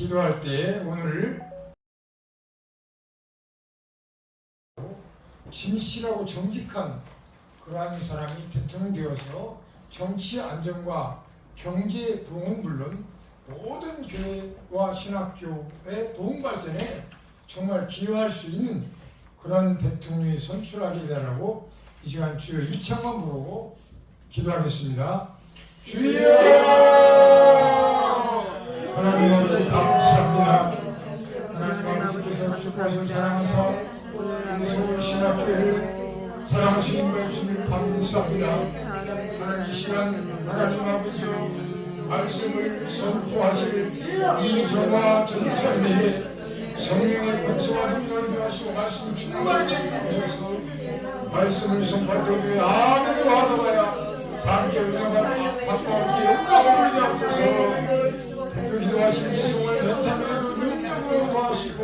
기도할 때 오늘 진실하고 정직한 그러한 사람이 대통령 되어서 정치 안정과 경제 부흥은 물론 모든 교회와 신학교의 부흥 발전에 정말 기여할 수 있는 그런 대통령이 선출하게 되라고 이 시간 주여 일창만 부르고 기도하겠습니다. 주여! 하나님 아버지 감사합니다. 하나님 아버지께서 축복하시고 사랑하사 우리 서울신학교를 사랑하시는 말씀을 감사합니다. 하나님 이 시간 하나님 아버지여 말씀을 선포하실 이정화 전사님에게 성령의 권세와 능력을 더하시고 말씀 충만하게 주셔서 말씀을 선포할 때 아멘으로 하더라야 함께 은혜가 받고 영광을 올리옵소서. 그 기도하신 예수를 전사님에도 능력으로 도하시고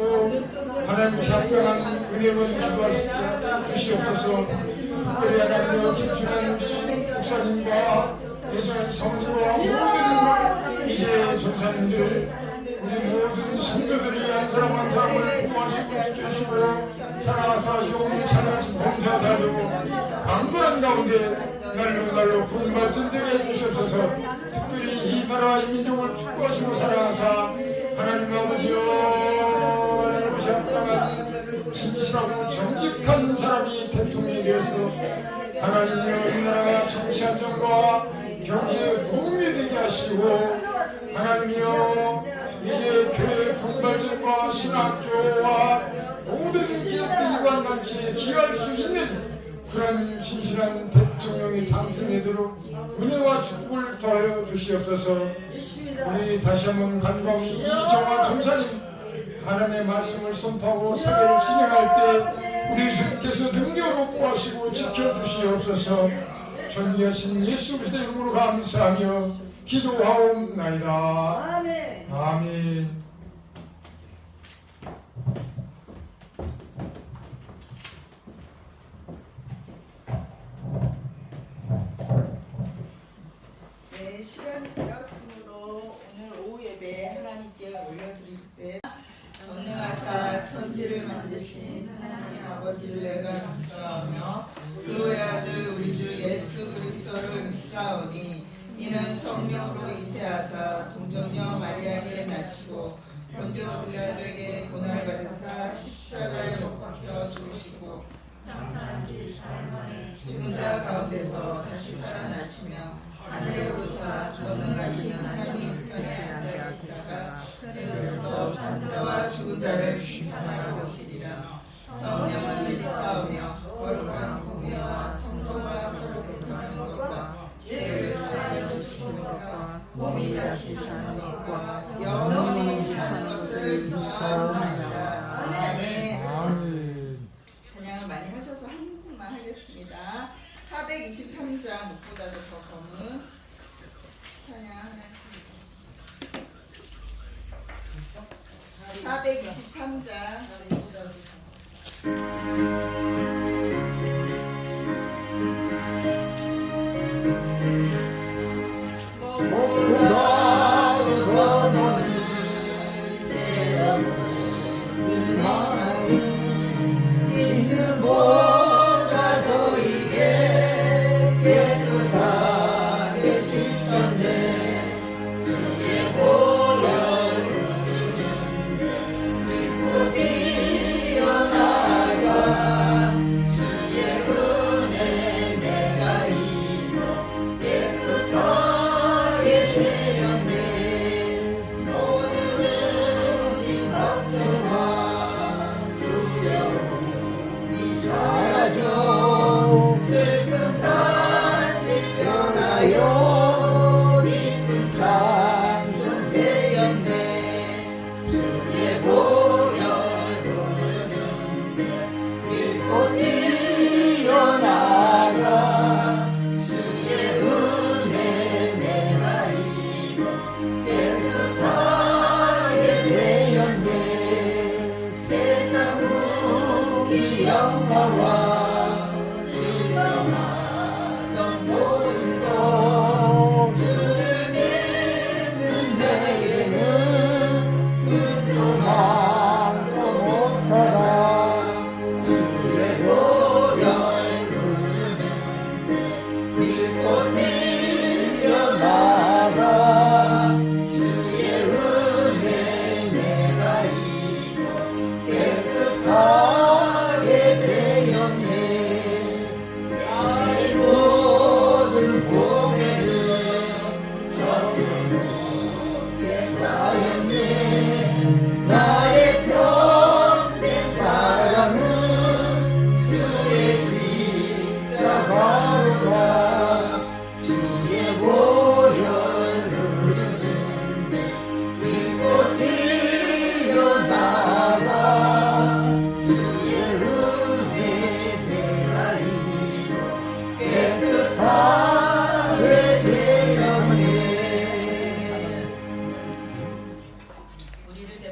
하나님 향상한 은혜를 기도할 수 있게 주시옵소서. 특별히 하나님의 김준환 우리 목사님과 예전 성리와 모든 이제 전사님들 우리 모든 성도들이 한 사람 한 사람을 구하시고 지켜주시고 사랑하사 영혼을 찬양하신 봉사가 되고 강건한 가운데 날로 부흥발전되게 해주시옵소서. 특별히 이 나라 이 민족을 축복하시고 사랑하사 하나님 아버지여 하나님 것이 합당한 진실하고 정직한 사람이 대통령이 되어서 하나님이여 이 나라가 정치 안정과 경제의 부흥이 되게 하시고 하나님이여 이제 교회 부흥발전과 신학교와 모든 기업비관 단체에 기여할 수 있는 그런 진실한 대통령이 당선되도록 은혜와 축복을 더하여 주시옵소서. 우리 다시 한번 간광이 이정환 전사님 하나님의 말씀을 선포하고 사회를 진행할 때 우리 주께서 능력으로 구하시고 지켜주시옵소서. 존귀하신 예수 그리스도의 이름으로 감사하며 기도하옵나이다. 아멘. 아멘. 네, 시간이 되었으므로 오늘 오후 예배 하나님께 올려드릴 때 전능하사 천지를 만드신 하나님 아버지를 내가 믿사오며 그 외아들 우리 주 예수 그리스도를 믿사오니 이는 성령으로 잉태하사 동정녀 마리아에게 나시고 본디오 빌라도에게 고난을 받으사 십자가에 못 박혀 죽으시고 죽은 자 가운데서 다시 살아나시며 하늘에 오르사 전능하신 하나님 편에 앉아 계시다가 그래서 산자와 죽은 자를 심판하러 오시리라. 성령을 믿사오며 거룩한 공의와 성도가 서로 교통하는 것과 죄를 사하여 주시는 것과 몸이 다시 사는 것과 영원히 사는 것을 믿사옵나이다. 아멘. 찬양을 많이 하셔서 한 곡만 하겠습니다. 423장 무엇보다도 더 검은 찬양 하나 423장 주를 믿는 내게는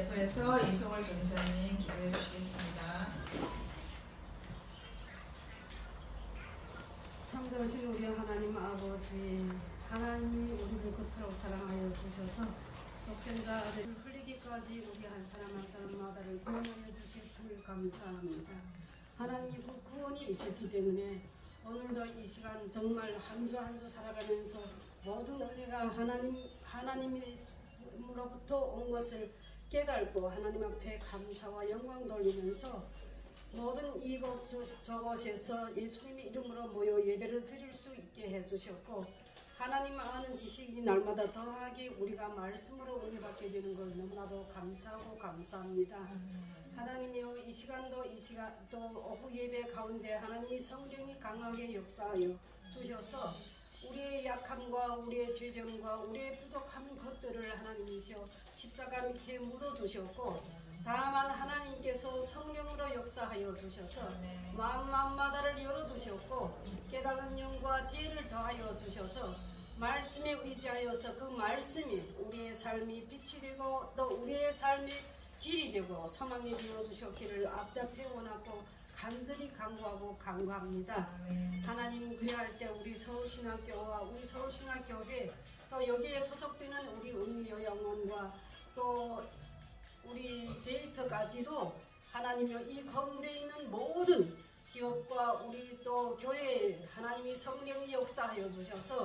대표해서 이성월 전사님 기도해 주시겠습니다. 참되신 우리 하나님 아버지, 하나님이 우리를 그토록 사랑하여 주셔서 독생자 아들을 흘리기까지 우리 한 사람 한 사람마다를 구원하여 주셨음을 감사합니다. 하나님 그 구원이 있었기 때문에 오늘도 이 시간 정말 한 주 한 주 살아가면서 모든 은혜가 하나님으로부터 온 것을 깨닫고 하나님 앞에 감사와 영광 돌리면서 모든 이곳 저곳에서 예수님의 이름으로 모여 예배를 드릴 수 있게 해주셨고 하나님 아는 지식이 날마다 더하게 우리가 말씀으로 은혜받게 되는 걸 너무나도 감사하고 감사합니다. 하나님이여 이 시간도 또 오후 예배 가운데 하나님이 성령이 강하게 역사하여 주셔서 우리의 약함과 우리의 죄됨과 우리의 부족한 것들을 하나님이시여 십자가 밑에 묻어주셨고 다만 하나님께서 성령으로 역사하여 주셔서 마음마다를 열어주셨고 깨달은 영과 지혜를 더하여 주셔서 말씀에 의지하여서 그 말씀이 우리의 삶이 빛이 되고 또 우리의 삶의 길이 되고 소망이 되어 주셨기를 앞잡혀 원하고 간절히 간구하고 간구합니다. 하나님 그리할 때 우리 서울신학교와 우리 서울신학교에 또 여기에 소속되는 우리 은유영원과 또 우리 데이터까지도 하나님여 이 건물에 있는 모든 기업과 우리 또 교회에 하나님이 성령이 역사하여 주셔서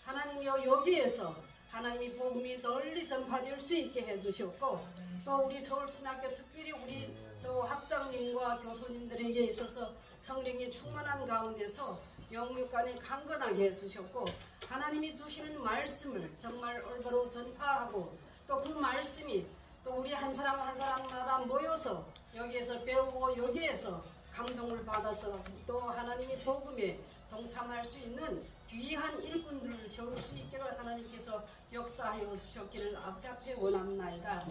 하나님여 여기에서 하나님이 복음이 널리 전파될 수 있게 해주셨고 또 우리 서울신학교 특별히 우리 또 학장님과 교수님들에게 있어서 성령이 충만한 가운데서 영육간에 강건하게 해주셨고 하나님이 주시는 말씀을 정말 올바로 전파하고 또 그 말씀이 또 우리 한 사람 한 사람마다 모여서 여기에서 배우고 여기에서 감동을 받아서 또 하나님의 복음에 동참할 수 있는 귀한 일꾼들을 세울 수 있게 하나님께서 역사하여 주셨기를 앞잡혀 원합나이다.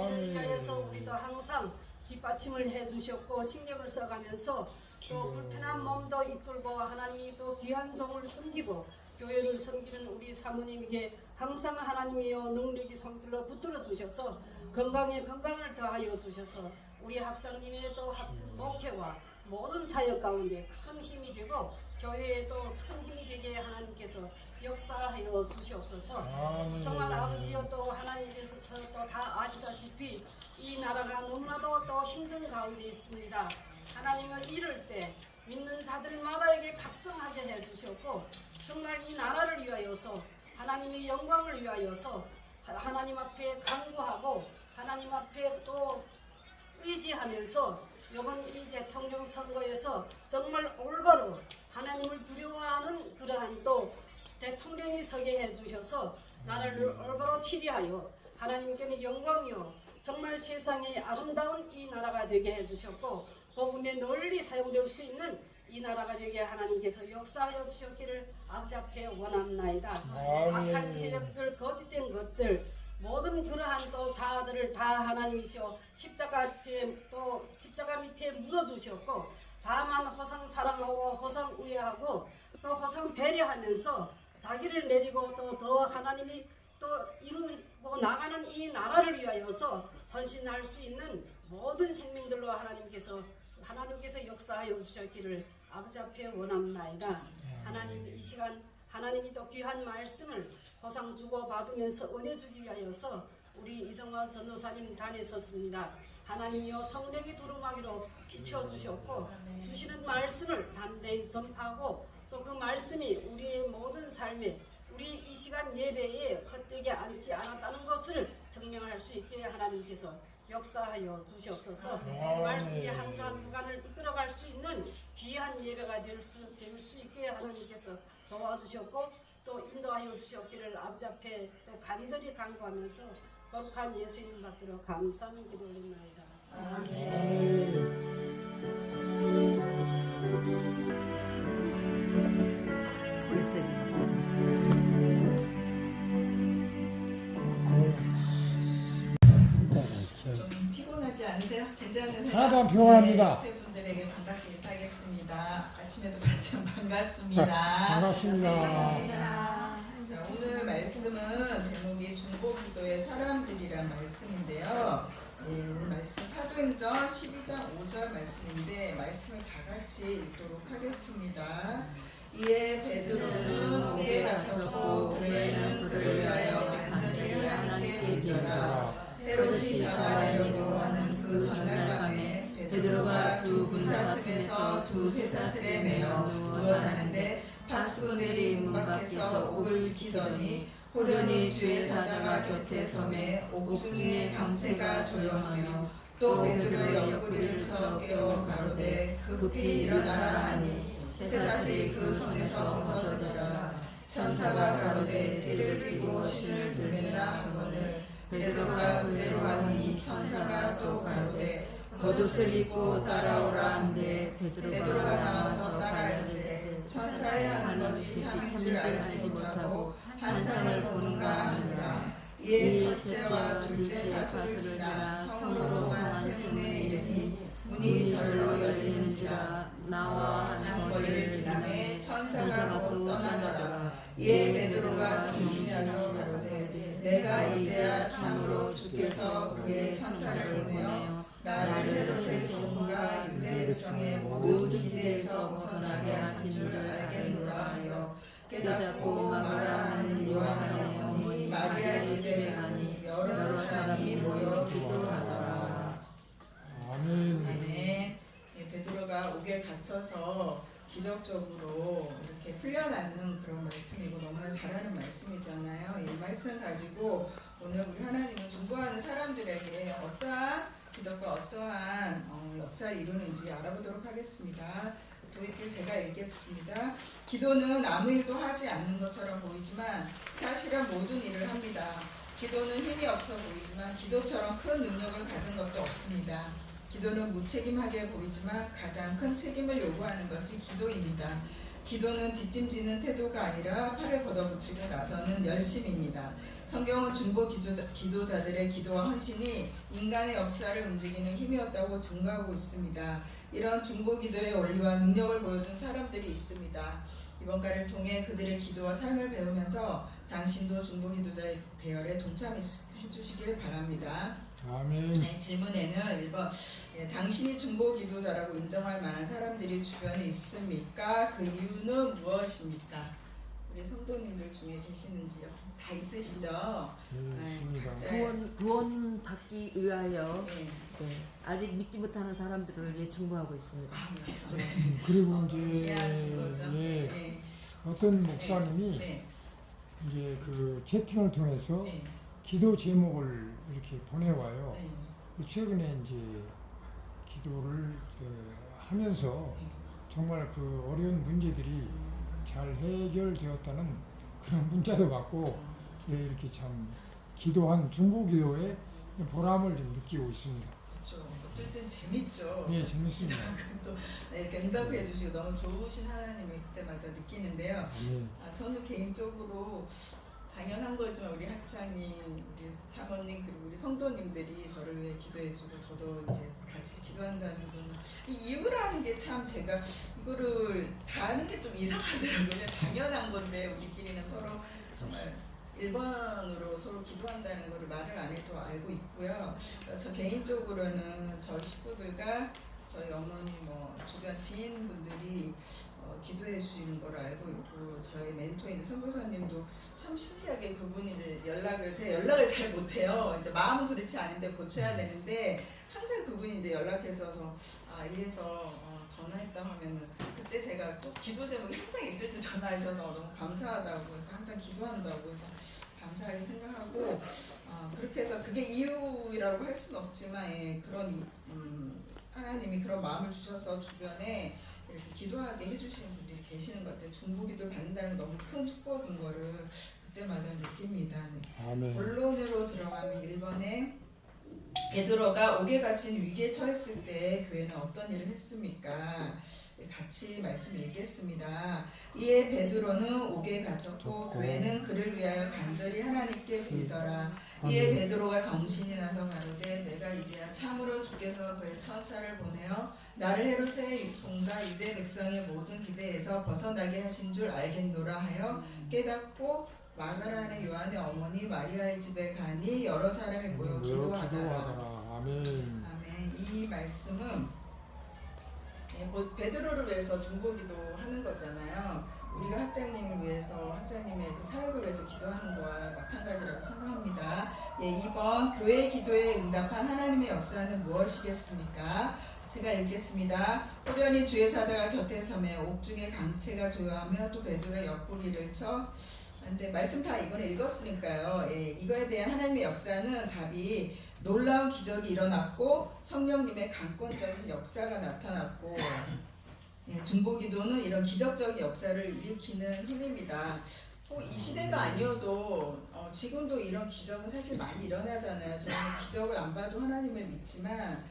이를 위하여서 우리도 항상 뒷받침을 해주셨고 신경을 써가면서 또 불편한 몸도 이끌고 하나님이 또 귀한 종을 섬기고 교회를 섬기는 우리 사모님에게 항상 하나님이여 능력이 손길로 붙들어 주셔서 건강에 건강을 더하여 주셔서 우리 학장님의 또 목회와 모든 사역 가운데 큰 힘이 되고 교회에도 큰 힘이 되게 하나님께서 역사하여 주시옵소서. 정말 아버지여 또 하나님께서 또 다 아시다시피 이 나라가 너무나도 또 힘든 가운데 있습니다. 하나님은 이럴 때 믿는 자들마다에게 각성하게 해주셨고 정말 이 나라를 위하여서 하나님의 영광을 위하여서 하나님 앞에 간구하고 하나님 앞에 또 의지하면서 이번 이 대통령 선거에서 정말 올바로 하나님을 두려워하는 그러한 또 대통령이 서게 해주셔서 나라를 올바로 치리하여 하나님께는 영광이요 정말 세상에 아름다운 이 나라가 되게 해주셨고 복음에 널리 사용될 수 있는 이 나라가 되게 하나님께서 역사하여 주셨기를 아버지 앞에 원합나이다. 악한 세력들 거짓된 것들 모든 그러한 또 자아들을 다 하나님이시여 십자가 앞에 또 십자가 밑에 묻어주셨고 다만 허상 사랑하고 허상 우애하고 또 허상 배려하면서 자기를 내리고 또 더 하나님이 또 이루고 나가는 이 나라를 위하여서 헌신할 수 있는 모든 생명들로 하나님께서 역사하여 주셨기를 아버지 앞에 원합나이다. 하나님 이 시간 하나님이 또 귀한 말씀을 보상 주고 받으면서 은혜 주기 위하여서 우리 이성화 전도사님 단에 섰습니다. 하나님이여 성령이 두루마기로 입혀주셨고 주시는 말씀을 담대히 전파하고 또 그 말씀이 우리의 모든 삶에 우리 이 시간 예배에 헛되게 앉지 않았다는 것을 증명할 수 있게 하나님께서 역사하여 주시옵소서. 말씀이 한 주 한 주간을 이끌어갈 수 있는 귀한 예배가 될 수 있게 하나님께서 도와주셨고 또 인도하여 주셨기를 아버지 앞에 또 간절히 간구하면서 거룩한 예수 이름 받들어 감사하며 기도 올립니다. 아멘. 좀 피곤하지 않으세요? 괜찮으세요? 하나도 안 피곤합니다. 네, 팬분들에게 반갑게 인사하겠습니다. 아침에도 반참 반갑습니다. 반갑습니다. 자, 오늘 말씀은 제목이 중보기도의 사람들이란 말씀인데요. 사도행전 12장 5절 말씀인데 말씀을 다 같이 읽도록 하겠습니다. 이에 베드로는 옥에 갇혔고 교회는 그를 위하여 간절히 하나님께 빌더라. 헤롯이 잡아내려고 하는 그 전날 밤에 베드로가 두 군사틈에서 두 쇠사슬에 매여 누워 자는데 파수꾼들이 문 밖에서 옥을 지키더니 호련히 주의 사자가 곁에 섬에 옥중에 강새가 조용하며 또 베드로의 옆구리를 쳐 깨워 가로되 급히 일어나라 하니 쇠사슬이 그 손에서 벗어져라. 천사가 가로되 띠를 띠고 신을 들매라 하거늘 베드로가 그대로 하니 천사가 또 가로되 겉옷을 입고 따라오라 한데 베드로가 나와서 따라갈새 천사의 하는 것이 참인 줄 알지 못하고 환상을 보는가 하니라. 이에 첫째와 둘째 파수를 지나 성으로 동안 세 문에 이르니 문이 절로 열리는지라. 나와 한 거리를 지나매 천사가 곧 떠나더라. 이에 베드로가 정신이 나서 가로되 내가 이제야 참으로 주께서 그의 천사를 보내어 나를 헤롯의 손과 유대 백성의 모든 기대에서 벗어나게 하신 줄 알겠노라 하여 깨닫고 마가라 하는 요한의 어머니 마리아 집에 가니 여러 사람이 모여 기도하더라. 아멘. 아멘. 베드로가 옥에 갇혀서 기적적으로 이렇게 풀려나는 그런 말씀이고 너무나 잘하는 말씀이잖아요. 이 말씀 가지고 오늘 우리 하나님은 중보하는 사람들에게 어떠한 기적과 어떠한 역사를 이루는지 알아보도록 하겠습니다. 도입길 제가 읽겠습니다. 기도는 아무 일도 하지 않는 것처럼 보이지만 사실은 모든 일을 합니다. 기도는 힘이 없어 보이지만 기도처럼 큰 능력을 가진 것도 없습니다. 기도는 무책임하게 보이지만 가장 큰 책임을 요구하는 것이 기도입니다. 기도는 뒷짐지는 태도가 아니라 팔을 걷어붙이고 나서는 열심입니다. 성경은 중보 기도자들의 기도와 헌신이 인간의 역사를 움직이는 힘이었다고 증거하고 있습니다. 이런 중보 기도의 원리와 능력을 보여준 사람들이 있습니다. 이번 가를 통해 그들의 기도와 삶을 배우면서 당신도 중보 기도자의 대열에 동참해 주시길 바랍니다. 아멘. 질문에는 1번 당신이 중보 기도자라고 인정할 만한 사람들이 주변에 있습니까? 그 이유는 무엇입니까? 우리 성도님들 중에 계시는지요? 다 있으시죠? 있습니다. 구원 받기 위하여 네. 아직 믿지 못하는 사람들을 중보하고 있습니다. 그리고 이제 이해하신 거죠? 예, 네. 어떤 목사님이 네. 이제 그 채팅을 통해서 네. 기도 제목을 이렇게 보내와요. 네. 최근에 이제 기도를 하면서 정말 그 어려운 문제들이 잘 해결되었다는 그런 문자도 받고 예, 이렇게 참 기도한 중보기도에 보람을 좀 느끼고 있습니다. 그렇죠. 어쨌든 재밌죠. 예, 재밌습니다. 또 이렇게 응답해 주시고 너무 좋으신 하나님을 그때마다 느끼는데요. 예. 저는 개인적으로 당연한 거지만 우리 학장님, 우리 사모님 그리고 우리 성도님들이 저를 위해 기도해주고 저도 이제 같이 기도한다는 거는 이 이유라는 게 참 제가 이거를 다 하는 게 좀 이상하더라고요. 당연한 건데 우리끼리는 서로 정말 1번으로 서로 기도한다는 거를 말을 안 해도 알고 있고요. 저 개인적으로는 저희 식구들과 저희 어머니 뭐 주변 지인분들이 기도해 주시는 걸 알고 있고 저희 멘토인 선교사님도 참 신기하게 그분이 이제 제가 연락을 잘 못해요. 이제 마음은 그렇지 않은데 고쳐야 되는데 항상 그분이 이제 연락해서 이래서 전화했다 하면은 그때 제가 또 기도 제목이 항상 있을 때 전화하셔서 너무 감사하다고 해서 항상 기도한다고 해서 감사하게 생각하고 그렇게 해서 그게 이유라고 할 수는 없지만 예, 그런 하나님이 그런 마음을 주셔서 주변에 이렇게 기도하게 해주시는 분들이 계시는 것 같아요. 중보기도를 받는다는 건 너무 큰 축복인 거를 그때마다 느낍니다. 네. 아멘. 본론으로 들어가면 1번에 베드로가 옥에 갇힌 위기에 처했을 때 교회는 어떤 일을 했습니까? 같이 말씀 읽겠습니다. 이에 베드로는 옥에 갇혔고 교회는 그를 위하여 간절히 하나님께 빌더라. 이에 베드로가 정신이 나서 가로되 내가 이제야 참으로 주께서 그의 천사를 보내어 나를 헤롯의 손과 유대 백성의 모든 기대에서 벗어나게 하신 줄 알겠노라 하여 깨닫고 마가라는 요한의 어머니 마리아의 집에 가니 여러 사람이 모여 기도하더라. 아멘. 아멘. 이 베드로를 위해서 중보기도 하는 거잖아요. 우리가 학장님을 위해서 학장님의 그 사역을 위해서 기도하는 거와 마찬가지라고 생각합니다. 예, 2번 교회 기도에 응답한 하나님의 역사는 무엇이겠습니까? 제가 읽겠습니다. 호련히 주의 사자가 곁에 서매 옥중에 강채가 조여하며 또 베드로의 옆구리를 쳐. 근데 말씀 다 이번에 읽었으니까요. 예, 이거에 대한 하나님의 역사는 답이 놀라운 기적이 일어났고 성령님의 강권적인 역사가 나타났고, 예, 중보기도는 이런 기적적인 역사를 일으키는 힘입니다. 이 시대가 아니어도 지금도 이런 기적은 사실 많이 일어나잖아요. 저는 기적을 안 봐도 하나님을 믿지만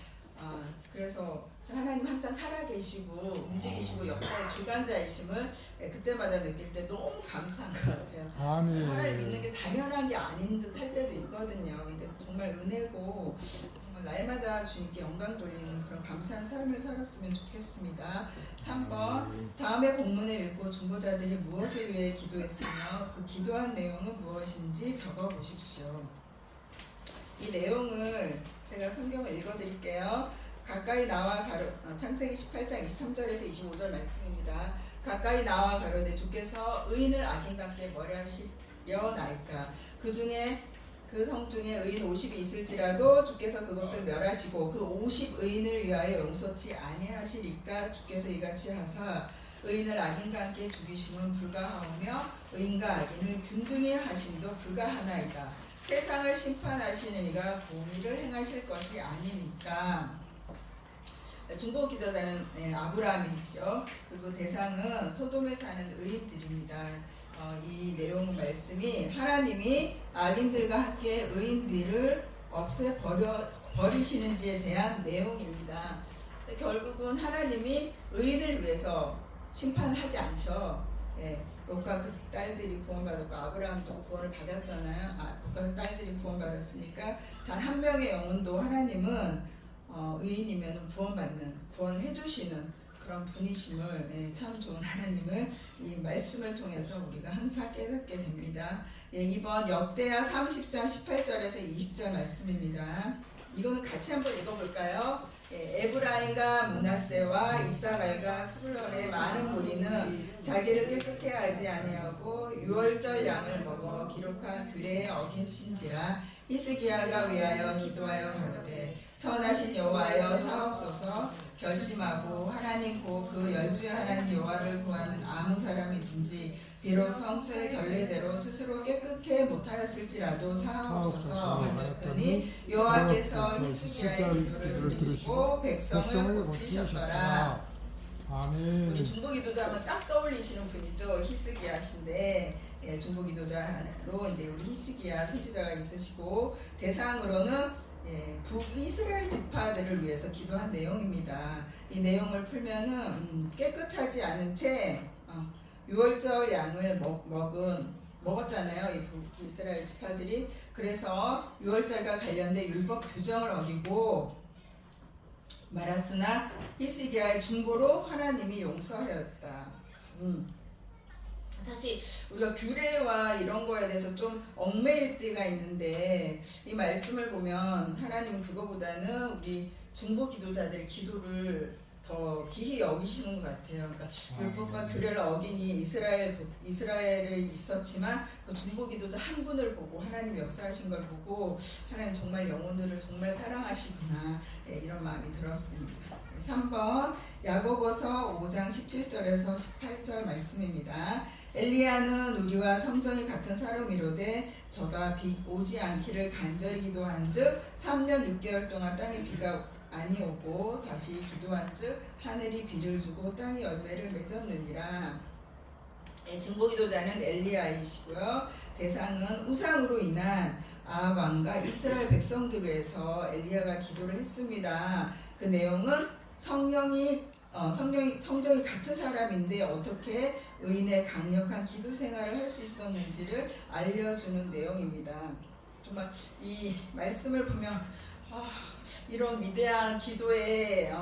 그래서 하나님 항상 살아계시고 움직이시고 역사의 주관자이심을 그때마다 느낄 때 너무 감사한 것 같아요. 아멘. 하나님 믿는 게 당연한 게 아닌 듯 할 때도 있거든요. 근데 정말 은혜고 정말 날마다 주님께 영광 돌리는 그런 감사한 삶을 살았으면 좋겠습니다. 3번 다음의 본문을 읽고 중보자들이 무엇을 위해 기도했으며 그 기도한 내용은 무엇인지 적어 보십시오. 이 내용을 제가 성경을 읽어드릴게요. 가까이 나와 창세기 18장 23절에서 25절 말씀입니다. 가까이 나와 가로되 주께서 의인을 악인과 함께 멸하시려나이까. 그 성 중에 의인 50이 있을지라도 주께서 그것을 멸하시고 그 50 의인을 위하여 용서치 아니하시리까. 주께서 이같이 하사 의인을 악인과 함께 죽이심은 불가하오며 의인과 악인을 균등히 하심도 불가하나이다. 세상을 심판하시는 이가 공의를 행하실 것이 아니니까. 중보기도자는 아브라함이죠. 그리고 대상은 소돔에 사는 의인들입니다. 이 내용 말씀이 하나님이 악인들과 함께 의인들을 버리시는지에 대한 내용입니다. 결국은 하나님이 의인을 위해서 심판하지 않죠. 롯과 그 딸들이 구원받았고 아브라함도 구원을 받았잖아요. 롯과 딸들이 구원받았으니까 단 한 명의 영혼도 하나님은 의인이면 구원해 주시는 그런 분이심을, 참 좋은 하나님을 이 말씀을 통해서 우리가 항상 깨닫게 됩니다. 2번 역대하 30장 18절에서 20절 말씀입니다. 이거는 같이 한번 읽어볼까요? 에브라임과 므낫세와 이사갈과 스불론의 많은 무리는 자기를 깨끗게 하지 아니하고 유월절 양을 먹어 기록한 규례에 어긴신지라. 히스기야가 위하여 기도하여 가로되 선하신 여호와여 사옵소서. 결심하고 하나님 곧 그 열주의 하나님 여호와를 구하는 아무 사람이든지 비록 성수의 결례대로 스스로 깨끗게 못하였을지라도 사옵소서 하였더니 여호와께서 히스기야의 기도를 들으시고 백성을 고치셨더라. 아멘. 우리 중보기도자 하면 딱 떠올리시는 분이죠. 히스기야신데, 중보기도자로 이제 우리 히스기야 선지자가 있으시고 대상으로는 북이스라엘 지파들을 위해서 기도한 내용입니다. 이 내용을 풀면은 깨끗하지 않은 채 유월절 양을 먹었잖아요. 이 북이스라엘 지파들이. 그래서 유월절과 관련된 율법 규정을 어기고 말았으나 히스기야의 중보로 하나님이 용서하였다. 사실 우리가 규례와 이런 거에 대해서 좀 얽매일 때가 있는데 이 말씀을 보면 하나님은 그거보다는 우리 중보 기도자들의 기도를 더 기히 여기시는 것 같아요. 그러니까 율법과 규례를 어기니 이스라엘에 있었지만 그 중보 기도자 한 분을 보고 하나님 역사하신 걸 보고 하나님 정말 영혼들을 정말 사랑하시구나, 이런 마음이 들었습니다. 3번 야고보서 5장 17절에서 18절 말씀입니다. 엘리야는 우리와 성정이 같은 사람이로되 저가 비 오지 않기를 간절히 기도한즉 3년 6개월 동안 땅에 비가 아니오고 다시 기도한즉 하늘이 비를 주고 땅이 열매를 맺었느니라. 중보기도자는 엘리야이시고요. 대상은 우상으로 인한 아합 왕과 이스라엘 백성들을 위해서 엘리야가 기도를 했습니다. 그 내용은 성정이 같은 사람인데 어떻게 의인의 강력한 기도 생활을 할 수 있었는지를 알려주는 내용입니다. 정말 이 말씀을 보면 이런 위대한 기도에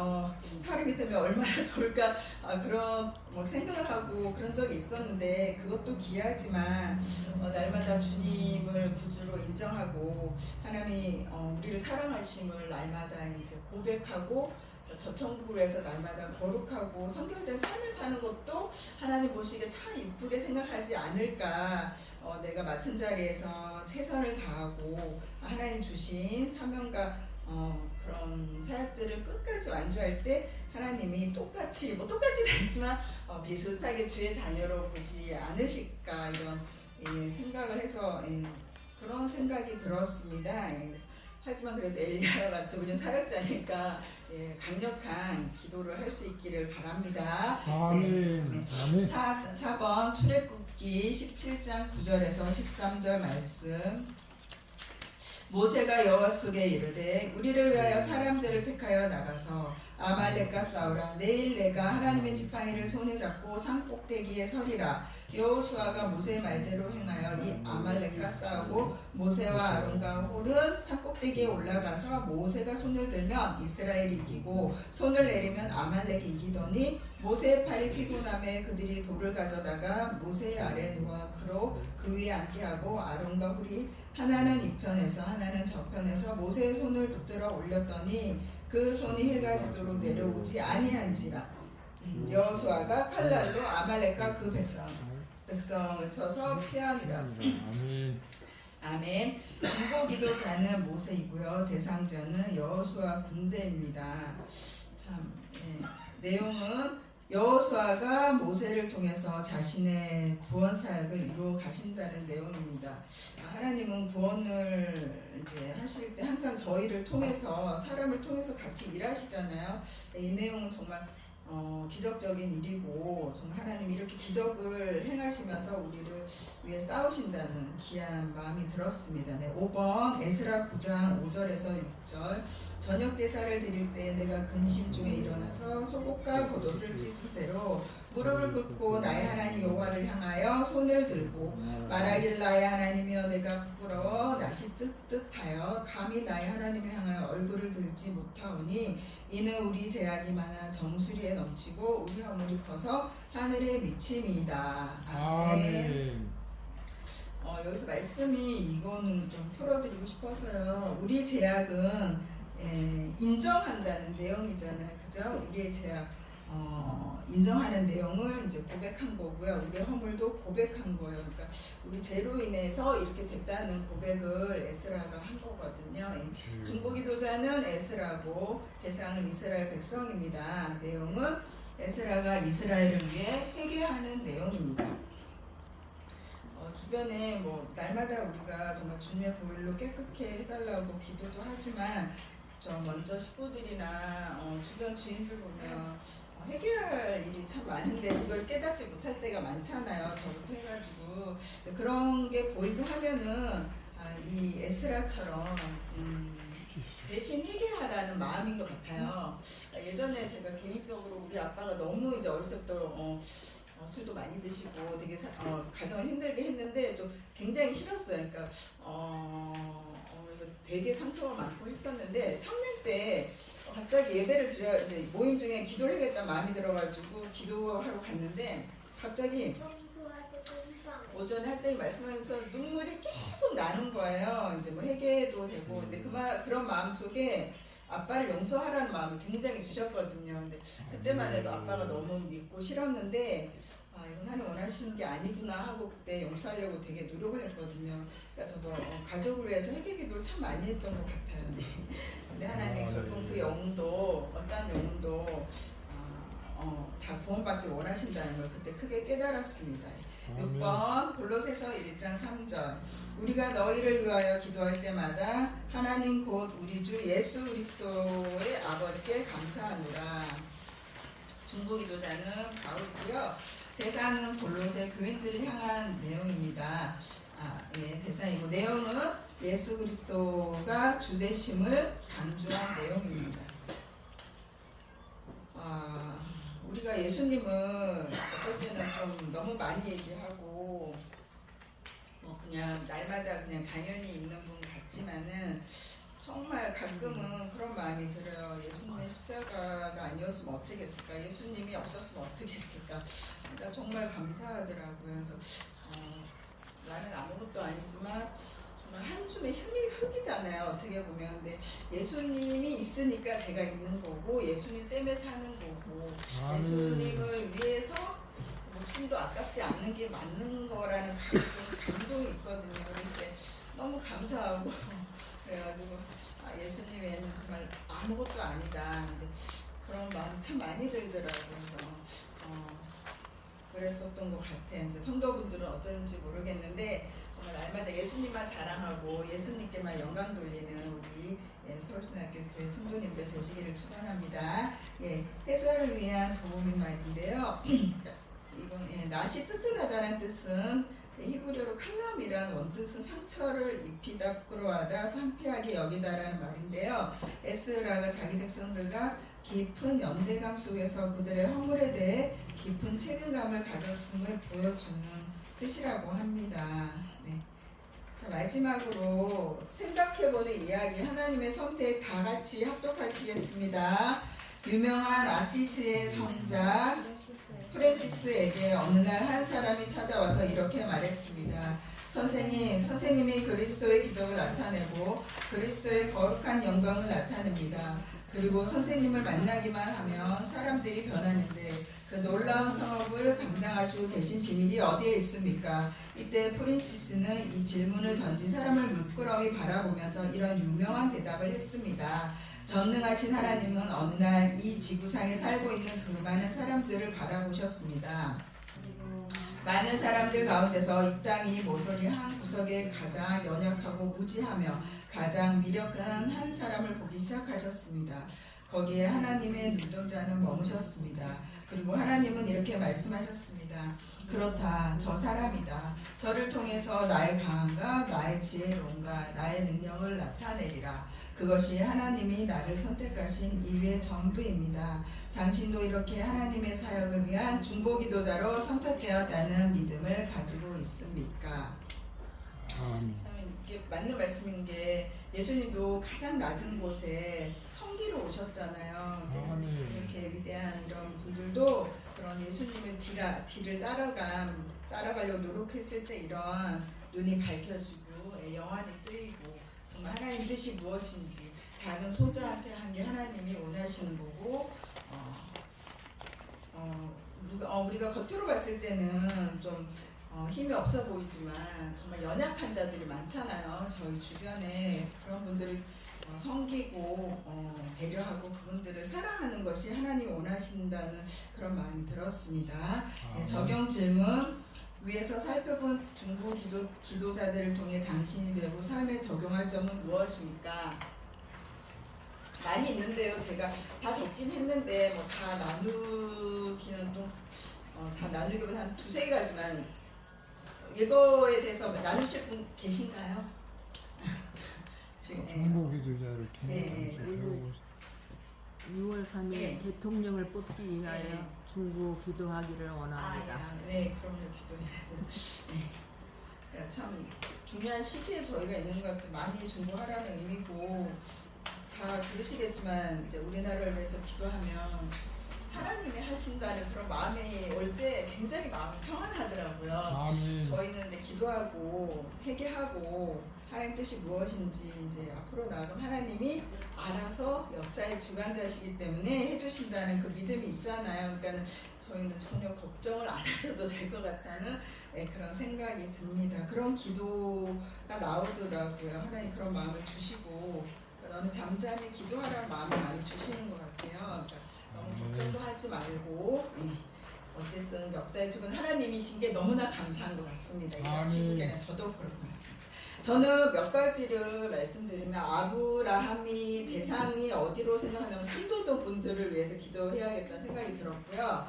사람이 되면 얼마나 좋을까 그런 생각을 하고 그런 적이 있었는데 그것도 귀하지만 날마다 주님을 구주로 인정하고 하나님이 우리를 사랑하심을 날마다 이제 고백하고 저 천국에서 날마다 거룩하고 성결된 삶을 사는 것도 하나님 보시기에 참 이쁘게 생각하지 않을까. 내가 맡은 자리에서 최선을 다하고 하나님 주신 사명과 그런 사역들을 끝까지 완주할 때 하나님이 똑같이는 아니지만 비슷하게 주의 자녀로 보지 않으실까 이런 생각을 해서 그런 생각이 들었습니다. 하지만 그래도 엘리야 같은 우리 사역자니까 강력한 기도를 할 수 있기를 바랍니다. 아멘. 아멘. 4번 출애굽기 17장 9절에서 13절 말씀. 모세가 여호와 속에 이르되 우리를 위하여 사람들을 택하여 나가서 아말렉과 싸우라. 내일 내가 하나님의 지팡이를 손에 잡고 산 꼭대기에 서리라. 여호수아가 모세의 말대로 행하여 이 아말렉과 싸우고 모세와 아론과 홀은 산 꼭대기에 올라가서 모세가 손을 들면 이스라엘이 이기고 손을 내리면 아말렉이 이기더니 모세의 팔이 피곤함에 그들이 돌을 가져다가 모세의 아래에 누워 그로 그 위에 앉게 하고 아론과 홀이 하나는 이편에서 하나는 저편에서 모세의 손을 붙들어 올렸더니 그 손이 해가 지도록 내려오지 아니한지라. 여호수아가 칼날로 아말렉과 그 백성을 쳐서 패하니라. 아멘. 아멘. 중보기도자는 모세이고요. 대상자는 여호수아 군대입니다. 참 내용은 여호수아가 모세를 통해서 자신의 구원 사역을 이루어 가신다는 내용입니다. 하나님은 구원을 이제 하실 때 항상 저희를 통해서 사람을 통해서 같이 일하시잖아요. 이 내용은 정말 기적적인 일이고 정말 하나님이 이렇게 기적을 행하시면서 우리를 위해 싸우신다는 귀한 마음이 들었습니다. 5번 에스라 9장 5절에서 6절. 저녁 제사를 드릴 때 내가 근심 중에 일어나서 속옷과 겉옷을 찢은 채로 무릎을 꿇고 나의 하나님 여호와를 향하여 손을 들고 말하길 나의 하나님이여 내가 부끄러워 낯이 뜨뜻하여 감히 나의 하나님을 향하여 얼굴을 들지 못하오니 이는 우리 제약이 많아 정수리에 넘치고 우리 허물이 커서 하늘에 미침이다. 아멘. 여기서 말씀이 이거는 좀 풀어드리고 싶어서요. 우리 제약은 인정한다는 내용이잖아요. 그죠? 우리의 제약 인정하는 내용을 이제 고백한 거고요. 우리의 허물도 고백한 거예요. 그러니까 우리 죄로 인해서 이렇게 됐다는 고백을 에스라가 한 거거든요. 중보기도자는 에스라고 대상은 이스라엘 백성입니다. 내용은 에스라가 이스라엘을 위해 회개하는 내용입니다. 주변에 날마다 우리가 정말 주님의 보혈로 깨끗게 해달라고 기도도 하지만 먼저 식구들이나 주변 주인들 보면 해결할 일이 참 많은데 그걸 깨닫지 못할 때가 많잖아요. 저부터 해가지고 그런 게 보이고 하면은 이 에스라처럼 대신 회개하라는 마음인 것 같아요. 예전에 제가 개인적으로 우리 아빠가 너무 이제 어릴 때부터 술도 많이 드시고 되게 가정을 힘들게 했는데 좀 굉장히 싫었어요. 그러니까 그래서 되게 상처가 많고 했었는데 청년 때 갑자기 예배를 드려 이제 모임 중에 기도를 해야겠다는 마음이 들어가지고 기도하러 갔는데 갑자기 오전에 할때님 말씀하신 것처럼 눈물이 계속 나는 거예요. 이제 회개도 되고 근데 그런 마음 속에 아빠를 용서하라는 마음을 굉장히 주셨거든요. 근데 그때만 해도 아빠가 너무 믿고 싫었는데 이건 하나님 원하시는 게 아니구나 하고 그때 용서하려고 되게 노력을 했거든요. 그러니까 저도 가족을 위해서 회개기도를 참 많이 했던 것 같아요. 근데 하나님이 결국 그 영혼도 어떤 영혼도 다 구원받기 원하신다는 걸 그때 크게 깨달았습니다. 6번 골로새서 1장 3절. 우리가 너희를 위하여 기도할 때마다 하나님 곧 우리 주 예수 그리스도의 아버지께 감사하노라. 중보기도자는 바울이고요. 대상은 골로새 교인들을 향한 내용입니다. 대상이고 내용은 예수 그리스도가 주되심을 강조한 내용입니다. 우리가 예수님은 어떨 때는 좀 너무 많이 얘기하고 그냥 날마다 그냥 당연히 있는 분 같지만은 정말 가끔은 그런 마음이 들어요. 예수님의 십자가가 아니었으면 어떻게 했을까? 예수님이 없었으면 어떻게 했을까? 그러니까 정말 감사하더라고요. 그래서 나는 아무것도 아니지만 정말 한 줌의 흙이잖아요. 어떻게 보면. 근데 예수님이 있으니까 제가 있는 거고 예수님 때문에 사는 거고 아멘. 예수님을 위해서 목숨도 아깝지 않는 게 맞는 거라는 감동이 있거든요. 그런데 너무 감사하고 그래가지고 예수님 외에는 정말 아무것도 아니다. 근데 그런 마음 참 많이 들더라고요. 그래서 그랬었던 것 같아요. 이제 성도분들은 어떤지 모르겠는데 정말 날마다 예수님만 자랑하고 예수님께만 영광 돌리는 우리 서울신학교 교회 성도님들 되시기를 축원합니다. 해설을 위한 도움인 말인데요. 이건 낫이 튼튼하다는 뜻은 히브리어로 칼람이란 원뜻은 상처를 입히다, 부끄러워하다, 상피하게 여기다라는 말인데요. 에스라가 자기 백성들과 깊은 연대감 속에서 그들의 허물에 대해 깊은 책임감을 가졌음을 보여주는 뜻이라고 합니다. 네. 자, 마지막으로 생각해보는 이야기, 하나님의 선택 다 같이 합독하시겠습니다. 유명한 아시시의 성자 프랜시스에게 어느 날 한 사람이 찾아와서 이렇게 말했습니다. 선생님이 그리스도의 기적을 나타내고 그리스도의 거룩한 영광을 나타냅니다. 그리고 선생님을 만나기만 하면 사람들이 변하는데 그 놀라운 성업을 감당하시고 계신 비밀이 어디에 있습니까? 이때 프린시스는 이 질문을 던진 사람을 물끄러미 바라보면서 이런 유명한 대답을 했습니다. 전능하신 하나님은 어느 날 이 지구상에 살고 있는 그 많은 사람들을 바라보셨습니다. 많은 사람들 가운데서 이 땅이 모서리 한 구석에 가장 연약하고 무지하며 가장 미력한 한 사람을 보기 시작하셨습니다. 거기에 하나님의 눈동자는 머무셨습니다. 그리고 하나님은 이렇게 말씀하셨습니다. 그렇다, 저 사람이다. 저를 통해서 나의 강함과 나의 지혜로움과 나의 능력을 나타내리라. 그것이 하나님이 나를 선택하신 이유의 전부입니다. 당신도 이렇게 하나님의 사역을 위한 중보기도자로 선택되었다는 믿음을 가지고 있습니까? 아멘. 참 이게 맞는 말씀인 게 예수님도 가장 낮은 곳에 성기로 오셨잖아요. 아멘. 이렇게 위대한 이런 분들도 그런 예수님의 뒤를 따라가려고 노력했을 때 이런 눈이 밝혀지고 영안이 뜨이고 정말 하나님 뜻이 무엇인지 작은 소자한테 한 게 하나님이 원하시는 거고 우리가 겉으로 봤을 때는 좀 힘이 없어 보이지만 정말 연약한 자들이 많잖아요. 저희 주변에 그런 분들을 섬기고 배려하고 그분들을 사랑하는 것이 하나님이 원하신다는 그런 마음이 들었습니다. 적용 질문. 위에서 살펴본 중보 기도자들을 통해 당신이 배우고 삶에 적용할 점은 무엇입니까? 많이 있는데요. 제가 다 적긴 했는데 뭐 다 나누기는 또 다 나누기보다 한 두세 가지만 이거에 대해서 나누실 분 계신가요? 지금 중보기도자를 통해 배우고 6월 3일 네. 대통령을 뽑기 위하여 네. 중보 기도하기를 원합니다. 네, 그럼요. 기도해야죠. 네. 참 중요한 시기에 저희가 있는 것 같아요. 많이 중보하라는 의미고 다 그러시겠지만 이제 우리나라를 위해서 기도하면 하나님이 하신다는 그런 마음이 올 때 굉장히 마음이 평안하더라고요. 아멘. 저희는 이제 기도하고 회개하고 하나님 뜻이 무엇인지 이제 앞으로 나아가면 하나님이 알아서 역사의 주관자시기 때문에 해주신다는 그 믿음이 있잖아요. 그러니까 저희는 전혀 걱정을 안 하셔도 될 것 같다는 그런 생각이 듭니다. 그런 기도가 나오더라고요. 하나님 그런 마음을 주시고 너는 잠잠히 기도하라는 마음을 많이 주시는 것 같아요. 그러니까 너무 걱정도 하지 말고 어쨌든 역사의 주관 하나님이신 게 너무나 감사한 것 같습니다. 이 시국에는 더더욱 그럴 것 같습니다. 저는 몇 가지를 말씀드리면 아브라함이 대상이 어디로 생각하냐면 삼도동 분들을 위해서 기도해야겠다는 생각이 들었고요.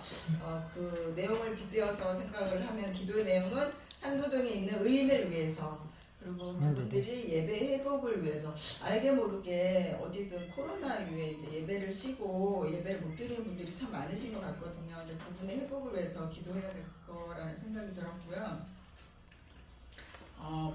그 내용을 빗대어서 생각을 하면 기도의 내용은 삼도동에 있는 의인을 위해서 그리고 그분들이 예배 회복을 위해서 알게 모르게 어디든 코로나 이후에 이제 예배를 쉬고 예배를 못 드리는 분들이 참 많으신 것 같거든요. 이제 그분의 회복을 위해서 기도해야 될 거라는 생각이 들었고요.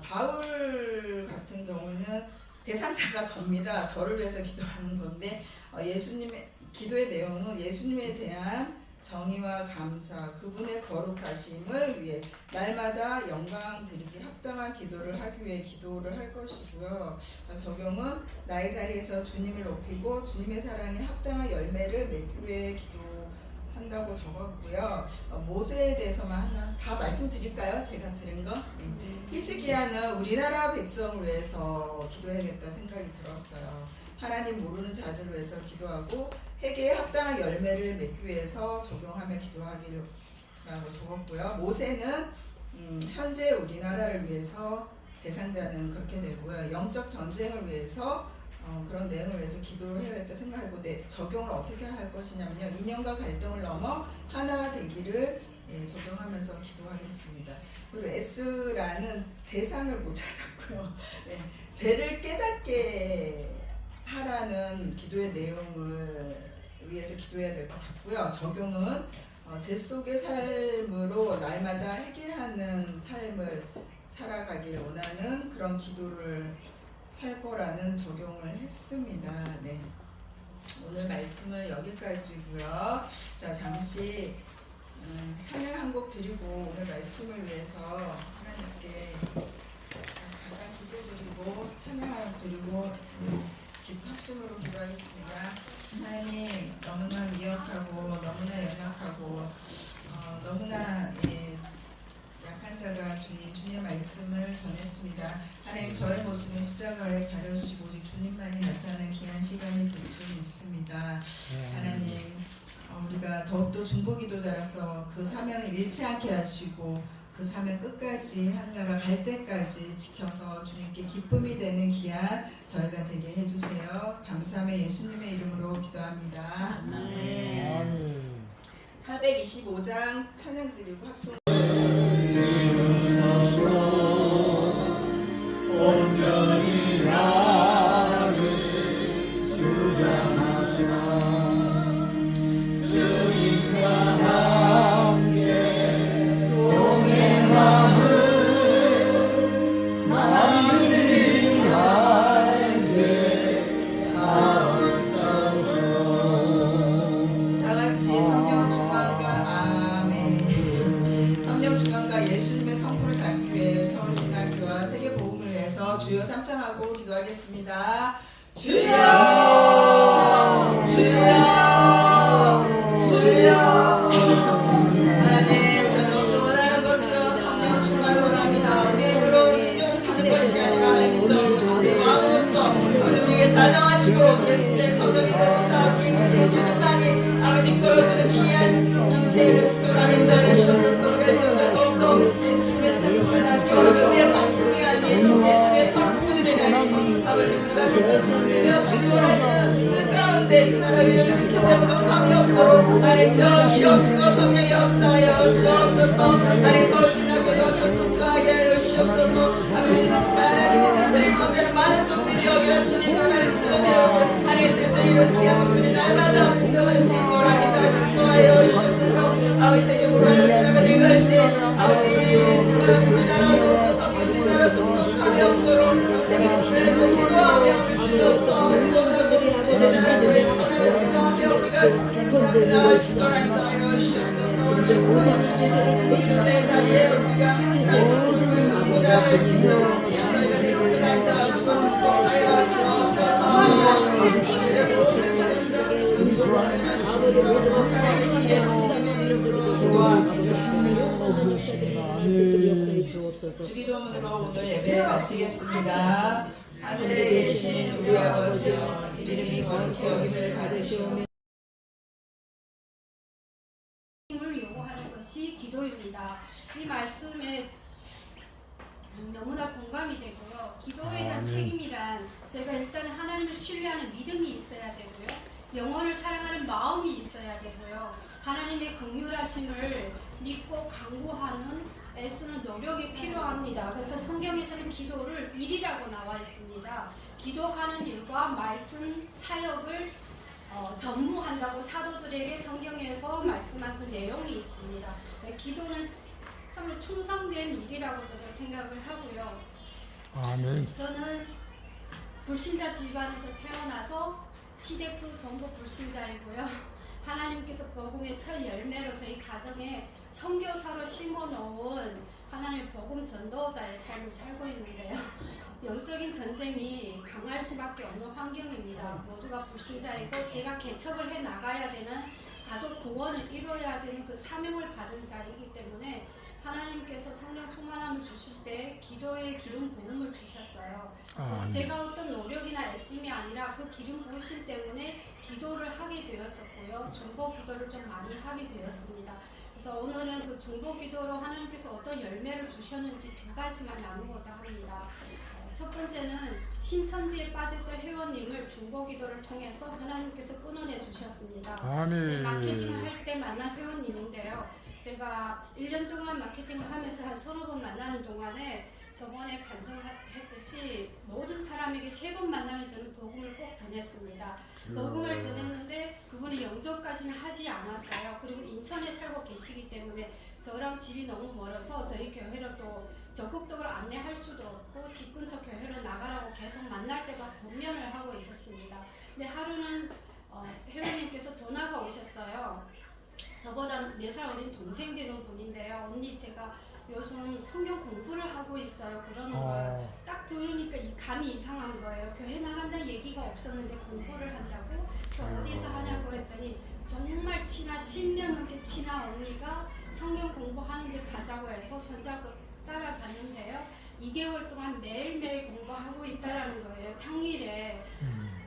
바울 같은 경우는 대상자가 접니다. 저를 위해서 기도하는 건데 예수님의 기도의 내용은 예수님에 대한 정의와 감사, 그분의 거룩하심을 위해 날마다 영광 드리기 합당한 기도를 하기 위해 기도를 할 것이고요. 적용은 나의 자리에서 주님을 높이고 주님의 사랑에 합당한 열매를 맺기 위해 기도한다고 적었고요. 모세에 대해서만 하나 다 말씀드릴까요? 제가 들은 거? 히스기야는 우리나라 백성을 위해서 기도해야겠다 생각이 들었어요. 하나님 모르는 자들을 위해서 기도하고 회개에 합당한 열매를 맺기 위해서 적용하며 기도하기라고 적었고요. 모세는 현재 우리나라를 위해서 대상자는 그렇게 되고요. 영적 전쟁을 위해서 그런 내용을 위해서 기도를 해야겠다 생각하고 적용을 어떻게 할 것이냐면요. 인연과 갈등을 넘어 하나가 되기를 적용하면서 기도하겠습니다. 그리고 S라는 대상을 못 찾았고요. 죄를 깨닫게 하라는 기도의 내용을 위해서 기도해야 될 것 같고요. 적용은 죄 속의 삶으로 날마다 회개하는 삶을 살아가길 원하는 그런 기도를 할 거라는 적용을 했습니다. 네. 오늘 말씀은 여기까지고요. 자, 잠시 찬양 한 곡 드리고 오늘 말씀을 위해서 하나님께 잠깐 기도드리고 찬양 드리고 합심으로 기도하겠습니다. 하나님 너무나 미약하고 너무나 연약하고 너무나 약한 자가 주님의 말씀을 전했습니다. 하나님 저의 모습은 십자가에 가려주시고 오직 주님만이 나타나는 귀한 시간이 될 줄 믿습니다. 하나님 우리가 더욱더 중보기도자라서 그 사명을 잃지 않게 하시고 그 사명 끝까지 하늘나라 갈 때까지 지켜서 주님께 기쁨이 되는 귀한 저희가 되게 해주세요. 감사하며 예수님의 이름으로 기도합니다. 아멘. 425장 찬양 드리고 합송. 온전히 나를 주장하사 주님과 함께 동행함을 만민이 알게 하옵소서. 다같이 성령 충만과 아멘. 성령 충만과 예수님의 성품을 닮기 위해 서울신학교와 세계복음을 위해서 주여 삼창하고 기도하겠습니다. 주여 주여 주여. 하나님 우리가 너무 원하는 것은 성령 충만을 원합니다. 우리의 힘으로 능력을 쓰는 것이 아니라 믿음으로 우리 마음으로써 우리에게 자정하시고 그랬을 때 성령이 넘어서 인생 주님만이 아버지 끌어주는 귀한 인생을 수도라는 인도해 주셔서 우리가 더욱더 예수님의 성품을 닮고 우리의 성품이 아닌 예수님의 성품이 되는 아버지 우리가 그것을 누리며 주님을 하시는 그 가운데 그 나라 위를 지키며 감이 없도록 나를 주옵시고 성령의 역사하여 주옵소서. 나를 서울신학교도 풍성하게 하여 주옵소서. 아버지 하나님의 뜻을 이루어지는 많은 종들이 여겨 주님의 말씀을 배워 하나님의 뜻을 이루기 위한 우리 날마다 운동할 수 있도록 하겠다 축복하여 주옵소서. 아버지 세계보로 말씀을 읽을 때 아버지 정말 우리나라 속도 성교지 나라 속도 감이 없도록 세계보로에서 기도하며 주옵소서. 기도하고 우리나라의 선을 기도하며 우리가 나을 수 있도록 하여 주옵소서. 우리 주님의 자리에 우리가 항상 가고자 할 수 있는 저희가 될 수 있도록 하여 축복하여 주옵소서. 주기도문으로 오늘 예배 마치겠습니다. 하늘에 계신 우리 아버지여 이름이 거룩히 여김을 받으시오며 을 요구하는 것이 기도입니다. 이 말씀에 너무나 공감이 되고요. 기도에 대한 책임이란 제가 일단 하나님을 신뢰하는 믿음이 있어야 되고요. 영혼을 사랑하는 마음이 있어야 되고요. 하나님의 긍휼하심을 믿고 강구하는 애쓰는 노력이 필요합니다. 그래서 성경에서는 기도를 일이라고 나와 있습니다. 기도하는 일과 말씀 사역을 전무한다고 사도들에게 성경에서 말씀한 그 내용이 있습니다. 기도는 정말 충성된 일이라고 저도 생각을 하고요. 아멘. 저는 불신자 집안에서 태어나서 시대프 전부 불신자이고요. 하나님께서 복음의 첫 열매로 저희 가정에 선교사로 심어놓은 하나님의 복음 전도자의 삶을 살고 있는데요. 영적인 전쟁이 강할 수밖에 없는 환경입니다. 모두가 불신자이고 제가 개척을 해 나가야 되는 가족 구원을 이루어야 되는 그 사명을 받은 자이기 때문에 하나님께서 성령 충만함을 주실 때 기도의 기름 부음을 주셨어요. 그래서 제가 어떤 노력이나 애씀이 아니라 그 기름 부으심 때문에 기도를 하게 되었었고요. 중보 기도를 좀 많이 하게 되었습니다. 그래서 오늘은 그 중보 기도로 하나님께서 어떤 열매를 주셨는지 두 가지만 나누고자 합니다. 첫 번째는 신천지에 빠졌던 회원님을 중보 기도를 통해서 하나님께서 끊어내 주셨습니다. 아멘. 마케팅을 할 때 만난 회원님인데요. 제가 1년 동안 마케팅을 하면서 한 서너 번 만나는 동안에 저번에 간증했듯이 모든 사람에게 3번 만나면 저는 복음을 꼭 전했습니다. 복음을 전했는데 그분이 영접까지는 하지 않았어요. 그리고 인천에 살고 계시기 때문에 저랑 집이 너무 멀어서 저희 교회로 또 적극적으로 안내할 수도 없고 집 근처 교회로 나가라고 계속 만날 때마다 권면을 하고 있었습니다. 근데 하루는 회원님께서 전화가 오셨어요. 저보다 4살 어린 동생 되는 분인데요. 언니 제가 요즘 성경 공부를 하고 있어요. 그러는 거예요. 딱 들으니까 이 감이 이상한 거예요. 교회 나간다는 얘기가 없었는데 공부를 한다고? 저 어디서 하냐고 했더니 정말 친한 10년 넘게 친한 언니가 성경 공부하는데 가자고 해서 손잡고 따라갔는데요. 2개월 동안 매일매일 공부하고 있다라는 거예요. 평일에.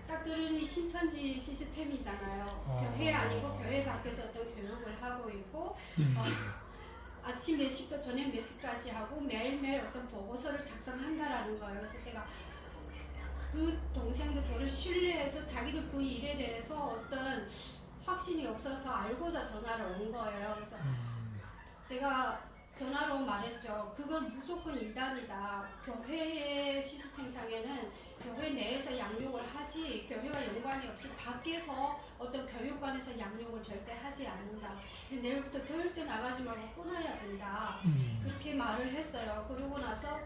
딱 들으니 신천지 시스템이잖아요. 교회 아니고 교회 밖에서 어떤 교육을 하고 있고 아침 몇 시부터 저녁 몇 시까지 하고 매일매일 어떤 보고서를 작성한다라는 거예요. 그래서 제가 그 동생도 저를 신뢰해서 자기도 그 일에 대해서 어떤 확신이 없어서 알고자 전화를 온 거예요. 그래서 제가 전화로 말했죠. 그건 무조건 이단이다. 교회의 시스템상에는 교회 내에서 양육을 하지 교회가 연관이 없이 밖에서 어떤 교육관에서 양육을 절대 하지 않는다. 이제 내일부터 절대 나가지 말고 끊어야 된다. 그렇게 말을 했어요. 그러고 나서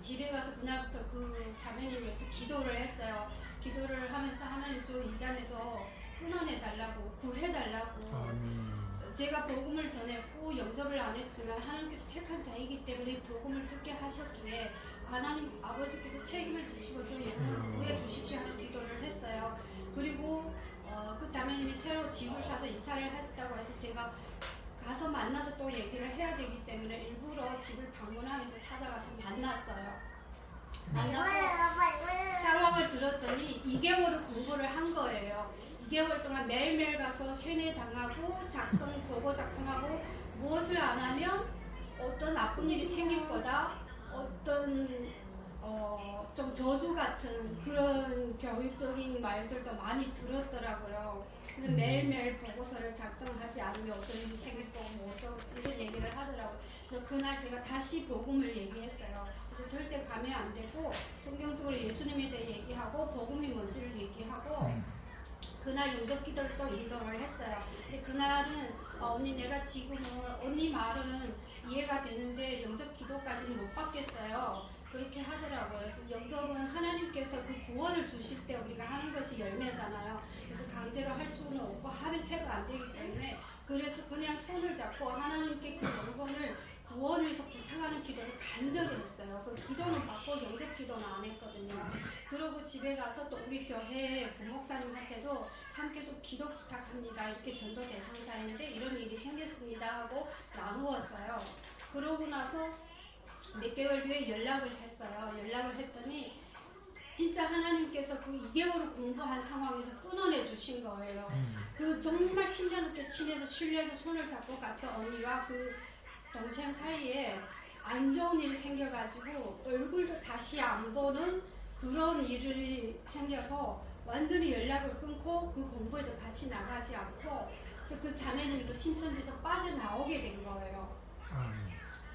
집에 가서 그날부터 그 자매님을 위해서 기도를 했어요. 기도를 하면서 하나님 저 이단에서 끊어내달라고 구해달라고. 제가 복음을 전했고 영접을 안 했지만 하나님께서 택한 자이기 때문에 복음을 듣게 하셨기에 하나님 아버지께서 책임을 지시고 저 영혼을 구해 주십시오 하는 기도를 했어요. 그리고 그 자매님이 새로 집을 사서 이사를 했다고 해서 제가 가서 만나서 또 얘기를 해야 되기 때문에 일부러 집을 방문하면서 찾아가서 만났어요. 만나서 상황을 들었더니 2개월을 공부를 한 거예요. 2개월 동안 매일매일 가서 세뇌당하고 보고 작성하고 무엇을 안 하면 어떤 나쁜 일이 생길 거다. 어떤 좀 저주 같은 그런 교육적인 말들도 많이 들었더라고요. 그래서 매일매일 보고서를 작성하지 않으면 어떤 일이 생길 거고 뭐 이런 얘기를 하더라고요. 그래서 그날 제가 다시 복음을 얘기했어요. 그래서 절대 가면 안 되고 성경적으로 예수님에 대해 얘기하고 복음이 뭔지를 얘기하고 그날 영접 기도를 또 인도를 했어요. 근데 그날은 언니 내가 지금은 언니 말은 이해가 되는데 영접 기도까지는 못 받겠어요. 그렇게 하더라고요. 그래서 영접은 하나님께서 그 구원을 주실 때 우리가 하는 것이 열매잖아요. 그래서 강제로 할 수는 없고 해도 안 되기 때문에 그래서 그냥 손을 잡고 하나님께 그 영혼을 구원을 위해서 부탁하는 기도를 간절히 했어요. 그 기도는 받고 영접 기도는 안 했거든요. 그러고 집에 가서 또 우리 교회 부목사님한테도 함께 좀 기도 부탁합니다. 이렇게 전도 대상자인데 이런 일이 생겼습니다 하고 나누었어요. 그러고 나서 몇 개월 뒤에 연락을 했어요. 연락을 했더니 진짜 하나님께서 그 2개월을 공부한 상황에서 끊어내 주신 거예요. 그 정말 10년 넘게 친해서 신뢰해서 손을 잡고 갔던 언니와 그 동생 사이에 안 좋은 일이 생겨가지고 얼굴도 다시 안 보는 그런 일이 생겨서 완전히 연락을 끊고 그 공부에도 같이 나가지 않고 그래서 그 자매님이 그 신천지에서 빠져나오게 된 거예요.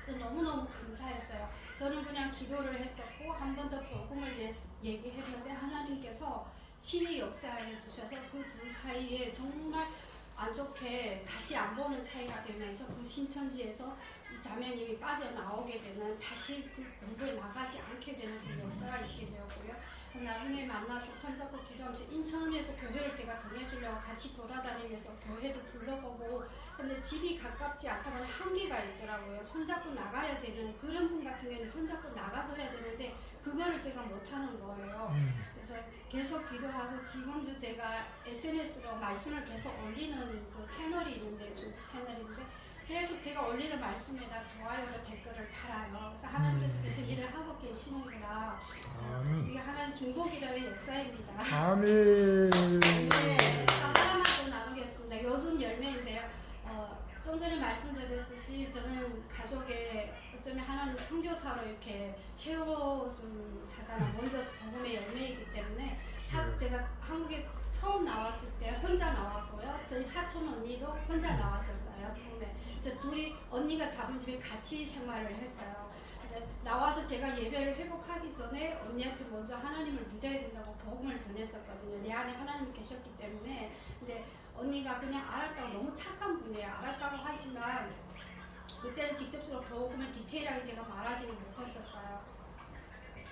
그래서 너무너무 감사했어요. 저는 그냥 기도를 했었고 한 번 더 복음을 얘기했는데 하나님께서 친히 역사해 주셔서 그 둘 사이에 정말 안 좋게 다시 안 보는 사이가 되면서 그 신천지에서 이 자매님이 빠져나오게 되는 다시 그 공부에 나가지 않게 되는 그 역사가 있게 되었고요. 나중에 만나서 손잡고 기도하면서 인천에서 교회를 제가 정해주려고 같이 돌아다니면서 교회도 둘러보고 근데 집이 가깝지 않다 보니 한계가 있더라고요. 손잡고 나가야 되는 그런 분 같은 경우는 손잡고 나가줘야 되는데 그거를 제가 못하는 거예요. 그래서 계속 기도하고 지금도 제가 SNS로 말씀을 계속 올리는 그 채널이 있는데 중국 채널인데 계속 제가 올리는 말씀에다 좋아요로 댓글을 달아요. 그래서 하나님께서 계속 일을 하고 계시는구나. 아멘. 이게 하나님 중보기도의 역사입니다. 아멘. 네, 하나만 더 나누겠습니다. 요즘 열매인데요. 좀 전에 말씀드렸듯이 저는 가족의 어쩌면 하나님 선교사로 이렇게 채워준 자잖아. 먼저 복음의 열매이기 때문에 제가 한국에 처음 나왔을 때 혼자 나왔고요. 저희 사촌 언니도 혼자 나왔었어요. 처음에. 그래서 둘이 언니가 잡은 집에 같이 생활을 했어요. 근데 나와서 제가 예배를 회복하기 전에 언니한테 먼저 하나님을 믿어야 된다고 복음을 전했었거든요. 내 안에 하나님이 계셨기 때문에. 근데 언니가 그냥 알았다고 너무 착한 분이에요. 알았다고 하지만 그때는 직접적으로 복음을 디테일하게 제가 말하지는 못했었어요.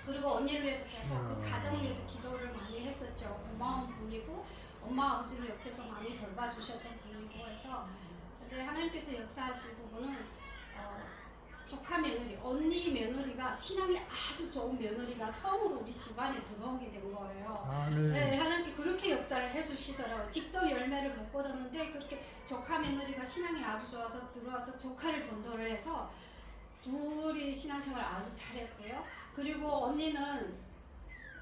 그리고 언니를 위해서 계속 그 가정을 위해서 기도를 많이 했었죠. 고마운 분이고 엄마 아버지를 옆에서 많이 돌봐주셨던 분이고 해서 근데 하나님께서 역사하신 부분은 조카 며느리, 언니 며느리가 신앙이 아주 좋은 며느리가 처음으로 우리 집안에 들어오게 된 거예요. 아멘. 네, 하나님께 그렇게 역사를 해주시더라고요. 직접 열매를 못 거뒀는데 그렇게 조카 며느리가 신앙이 아주 좋아서 들어와서 조카를 전도를 해서 둘이 신앙생활 아주 잘했고요. 그리고 언니는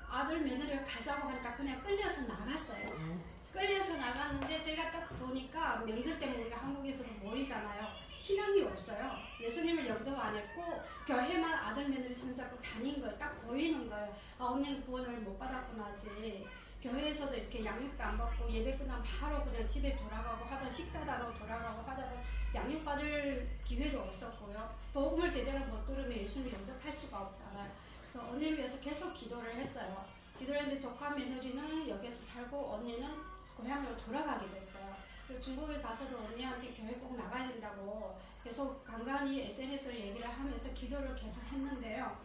아들 며느리가 가자고 하니까 그냥 끌려서 나갔어요. 끌려서 나갔는데 제가 딱 보니까 명절 때문에 우리가 한국에서도 모이잖아요. 신앙이 없어요. 예수님을 영접 안 했고 교회만 아들 며느리 손잡고 다닌 거예요. 딱 보이는 거예요. 아, 언니는 구원을 못 받았구나지. 교회에서도 이렇게 양육도 안 받고 예배 끝나면 바로 그냥 집에 돌아가고 하다 식사도 하러 돌아가고 하다가 양육받을 기회도 없었고요. 복음을 제대로 못 들으면 예수님을 영접할 수가 없잖아요. 그래서 언니를 위해서 계속 기도를 했어요. 기도를 했는데 조카 며느리는 여기서 살고 언니는 고향으로 돌아가게 됐어요. 그래서 중국에 가서도 언니한테 교회 꼭 나가야 된다고 계속 간간히 SNS로 얘기를 하면서 기도를 계속 했는데요.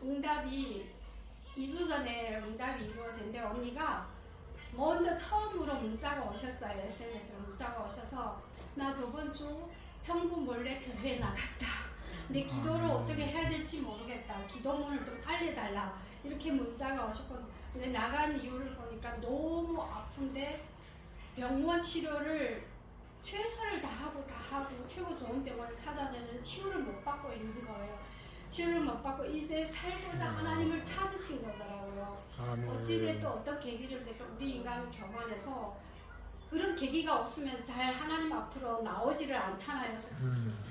응답이 2주 전에 응답이 이루어졌는데 언니가 먼저 처음으로 문자가 오셨어요. SNS로 문자가 오셔서 나 저번 주 형부 몰래 교회에 나갔다. 근데 기도를 어떻게 해야 될지 모르겠다. 기도문을 좀 알려달라. 이렇게 문자가 오셨거든요. 근데 나간 이유를 보니까 너무 아픈데 병원 치료를 최선을 다하고 최고 좋은 병원을 찾아내는 치료를 못 받고 있는 거예요. 치료를 못 받고 이제 살고자 하나님을 찾으신 거더라고요. 아멘. 어찌됐든 어떤 계기를 됐든 우리 인간은 경험해서 그런 계기가 없으면 잘 하나님 앞으로 나오지를 않잖아요.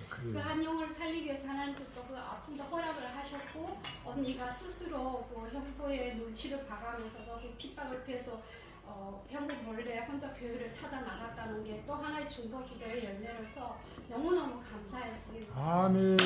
그 그래. 한영을 살리기 위해서 하나님께서 그 아픔도 허락을 하셨고 언니가 스스로 그 형부의 눈치를 봐가면서도 그 핍박을 피해서 형부 몰래 혼자 교회를 찾아 나갔다는 게 또 하나의 중보 기도의 열매로서 너무너무 감사했습니다. 아멘.